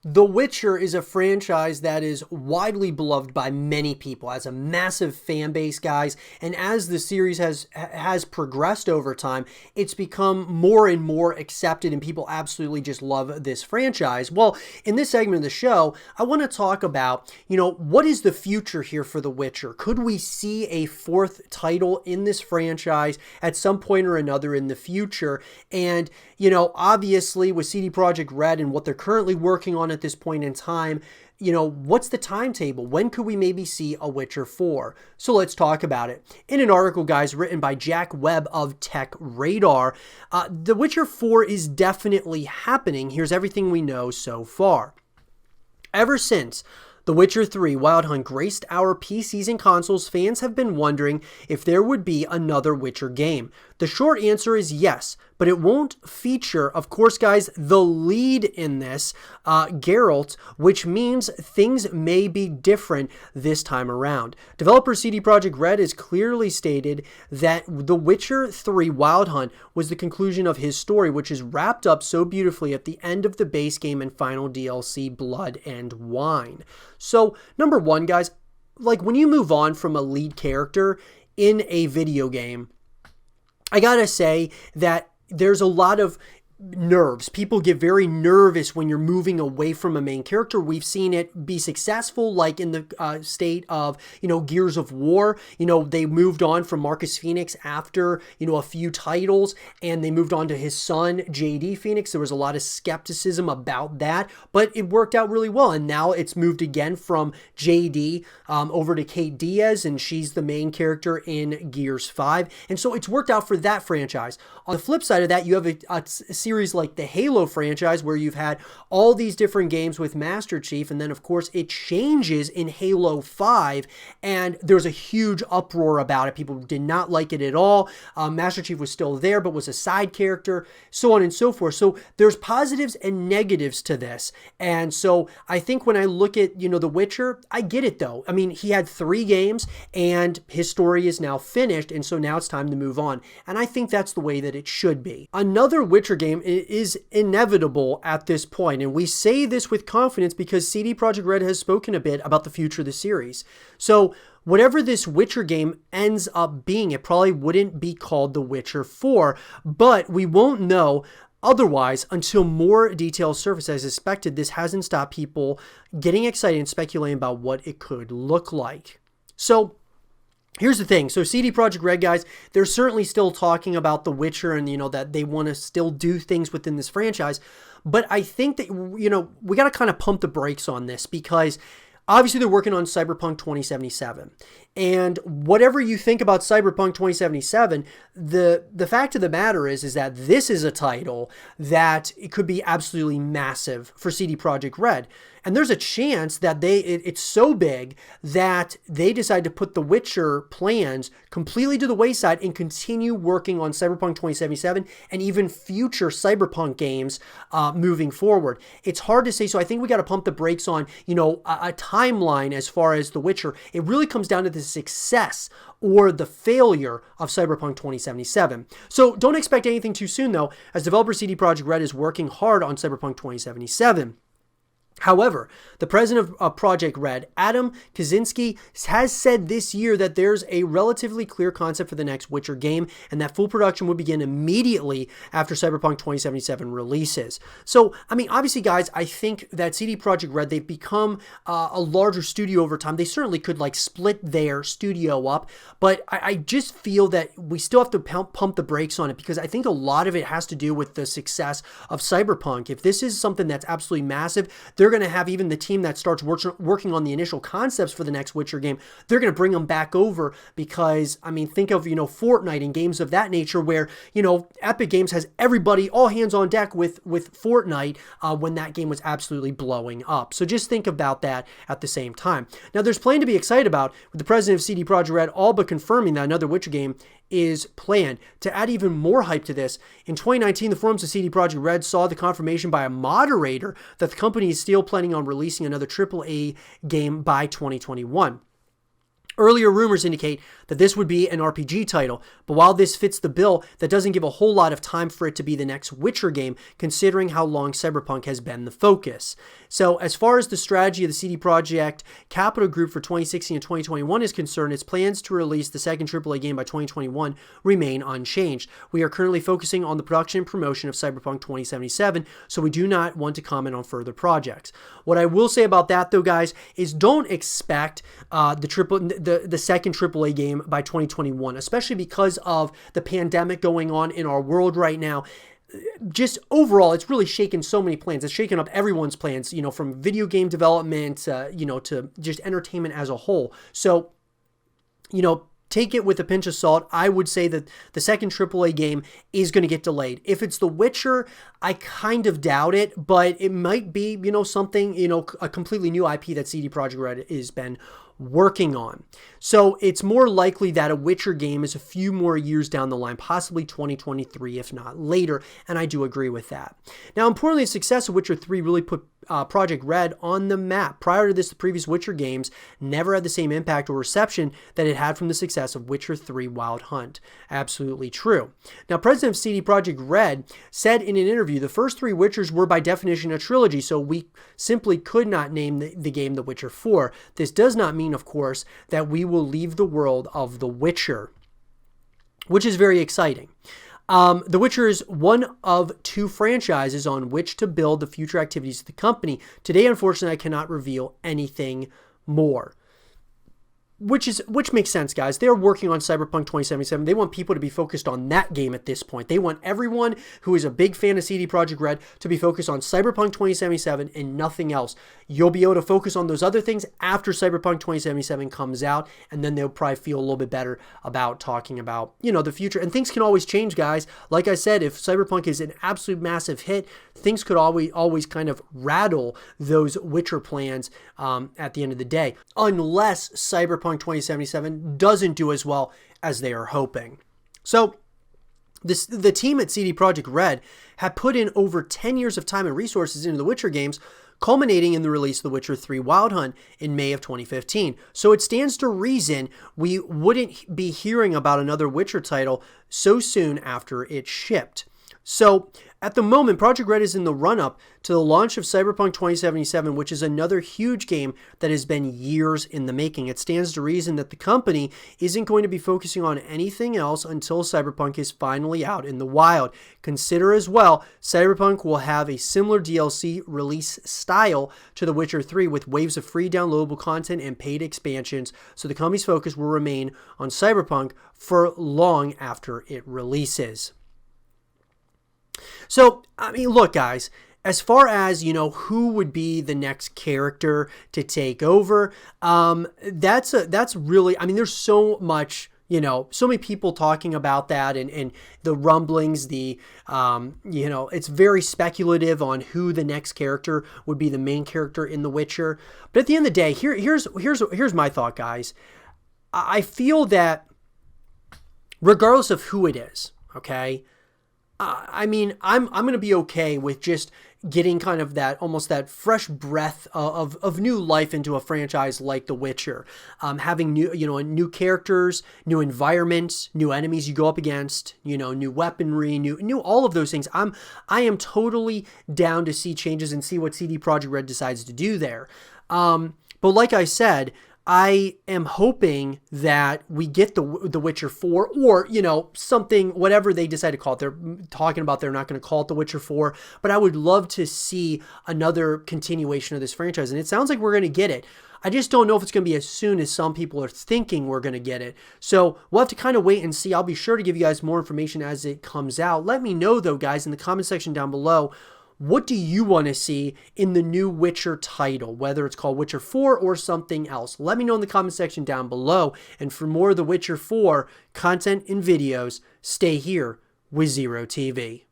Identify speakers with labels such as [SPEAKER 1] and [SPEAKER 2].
[SPEAKER 1] The Witcher is a franchise that is widely beloved by many people, has a massive fan base, guys, and as the series has progressed over time, it's become more and more accepted and people absolutely just love this franchise. Well, in this segment of the show, I want to talk about, what is the future here for The Witcher? Could we see a fourth title in this franchise at some point or another in the future? And, obviously with CD Projekt Red and what they're currently working on at this point in time, what's the timetable? When could we maybe see a Witcher 4? So let's talk about it. In an article, guys, written by Jack Webb of Tech Radar, The Witcher 4 is definitely happening. Here's everything we know so far. Ever since The Witcher 3 Wild Hunt graced our PCs and consoles, fans have been wondering if there would be another Witcher game. The short answer is yes, but it won't feature, of course, guys, the lead in this, Geralt, which means things may be different this time around. Developer CD Projekt Red has clearly stated that The Witcher 3 Wild Hunt was the conclusion of his story, which is wrapped up so beautifully at the end of the base game and final DLC, Blood and Wine. So, number one, guys, when you move on from a lead character in a video game, I gotta say that there's a lot of nerves. People get very nervous when you're moving away from a main character. We've seen it be successful, like in the state of, Gears of War. They moved on from Marcus Phoenix after, a few titles, and they moved on to his son, JD Phoenix. There was a lot of skepticism about that, but it worked out really well. And now it's moved again from JD over to Kate Diaz, and she's the main character in Gears 5. And so it's worked out for that franchise. On the flip side of that, you have a series like the Halo franchise where you've had all these different games with Master Chief, and then of course it changes in Halo 5 and there's a huge uproar about it. People did not like it at all. Master Chief was still there but was a side character, so on and so forth. So there's positives and negatives to this, and so I think when I look at The Witcher, I get it though. I mean, he had 3 games and his story is now finished, and so now it's time to move on, and I think that's the way that it should be. Another Witcher game is inevitable at this point, and we say this with confidence because CD Projekt Red has spoken a bit about the future of the series. So whatever this Witcher game ends up being, it probably wouldn't be called The Witcher 4, but we won't know otherwise until more details surface. As expected, this hasn't stopped people getting excited and speculating about what it could look like. So here's the thing. So CD Projekt Red, guys, they're certainly still talking about The Witcher and, that they want to still do things within this franchise. But I think that, we got to kind of pump the brakes on this because obviously they're working on Cyberpunk 2077. And whatever you think about Cyberpunk 2077, the fact of the matter is that this is a title that it could be absolutely massive for CD Projekt Red. And there's a chance that it's so big that they decide to put the Witcher plans completely to the wayside and continue working on Cyberpunk 2077 and even future Cyberpunk games moving forward. It's hard to say, so I think we got to pump the brakes on, a timeline as far as the Witcher. It really comes down to the success or the failure of Cyberpunk 2077. So don't expect anything too soon though, as developer CD Projekt Red is working hard on Cyberpunk 2077. However, the president of Projekt Red, Adam Kaczynski, has said this year that there's a relatively clear concept for the next Witcher game and that full production would begin immediately after Cyberpunk 2077 releases. So, I mean, obviously, guys, I think that CD Projekt Red, they've become a larger studio over time. They certainly could split their studio up, but I just feel that we still have to pump the brakes on it because I think a lot of it has to do with the success of Cyberpunk. If this is something that's absolutely massive, they're going to have even the team that starts working on the initial concepts for the next Witcher game, they're going to bring them back over because, I mean, think of, Fortnite and games of that nature where, Epic Games has everybody all hands on deck with Fortnite when that game was absolutely blowing up. So just think about that at the same time. Now, there's plenty to be excited about with the president of CD Projekt Red all but confirming that another Witcher game is planned. To add even more hype to this, in 2019, the forums of CD Projekt Red saw the confirmation by a moderator that the company is still planning on releasing another AAA game by 2021. Earlier rumors indicate that this would be an RPG title, but while this fits the bill, that doesn't give a whole lot of time for it to be the next Witcher game, considering how long Cyberpunk has been the focus. So as far as the strategy of the CD Projekt Capital Group for 2016 and 2021 is concerned, its plans to release the second AAA game by 2021 remain unchanged. We are currently focusing on the production and promotion of Cyberpunk 2077, so we do not want to comment on further projects. What I will say about that, though, guys, is don't expect the second AAA game by 2021, especially because of the pandemic going on in our world right now. Just overall, it's really shaken so many plans. It's shaken up everyone's plans, from video game development, to just entertainment as a whole. So, take it with a pinch of salt. I would say that the second AAA game is going to get delayed. If it's The Witcher, I kind of doubt it, but it might be, something, a completely new IP that CD Projekt Red has been working on. So it's more likely that a Witcher game is a few more years down the line, possibly 2023, if not later, and I do agree with that. Now, importantly, the success of Witcher 3 really put Projekt Red on the map. Prior to this, the previous Witcher games never had the same impact or reception that it had from the success of Witcher 3 Wild Hunt. Absolutely true. Now, president of CD Projekt Red said in an interview, the first 3 Witchers were by definition a trilogy, so we simply could not name the game The Witcher 4. This does not mean, of course, that we will leave the world of The Witcher, which is very exciting. The Witcher is one of 2 franchises on which to build the future activities of the company. Today, unfortunately, I cannot reveal anything more. Which makes sense, guys. They're working on Cyberpunk 2077. They want people to be focused on that game at this point. They want everyone who is a big fan of CD Projekt Red to be focused on Cyberpunk 2077 and nothing else. You'll be able to focus on those other things after Cyberpunk 2077 comes out, and then they'll probably feel a little bit better about talking about, the future. And things can always change, guys. Like I said, if Cyberpunk is an absolute massive hit, things could always kind of rattle those Witcher plans at the end of the day, unless Cyberpunk 2077 doesn't do as well as they are hoping. So the team at CD Projekt Red had put in over 10 years of time and resources into the Witcher games, culminating in the release of The Witcher 3 Wild Hunt in May of 2015. So it stands to reason we wouldn't be hearing about another Witcher title so soon after it shipped. So at the moment, Projekt Red is in the run-up to the launch of Cyberpunk 2077, which is another huge game that has been years in the making. It stands to reason that the company isn't going to be focusing on anything else until Cyberpunk is finally out in the wild. Consider as well, Cyberpunk will have a similar DLC release style to The Witcher 3 with waves of free downloadable content and paid expansions, so the company's focus will remain on Cyberpunk for long after it releases. So, look, guys, as far as, who would be the next character to take over, that's really, there's so much, so many people talking about that and the rumblings, it's very speculative on who the next character would be the main character in The Witcher. But at the end of the day, here's my thought, guys. I feel that regardless of who it is, okay, I'm going to be okay with just getting kind of almost that fresh breath of new life into a franchise like The Witcher. Having new characters, new environments, new enemies you go up against, new weaponry, new all of those things. I am totally down to see changes and see what CD Projekt Red decides to do there. But like I said, I am hoping that we get the Witcher 4 or, something, whatever they decide to call it. They're talking about they're not going to call it The Witcher 4, but I would love to see another continuation of this franchise. And it sounds like we're going to get it. I just don't know if it's going to be as soon as some people are thinking we're going to get it. So we'll have to kind of wait and see. I'll be sure to give you guys more information as it comes out. Let me know, though, guys, in the comment section down below, what do you want to see in the new Witcher title, whether it's called Witcher 4 or something else? Let me know in the comment section down below. And for more of the Witcher 4 content and videos, stay here with Zero TV.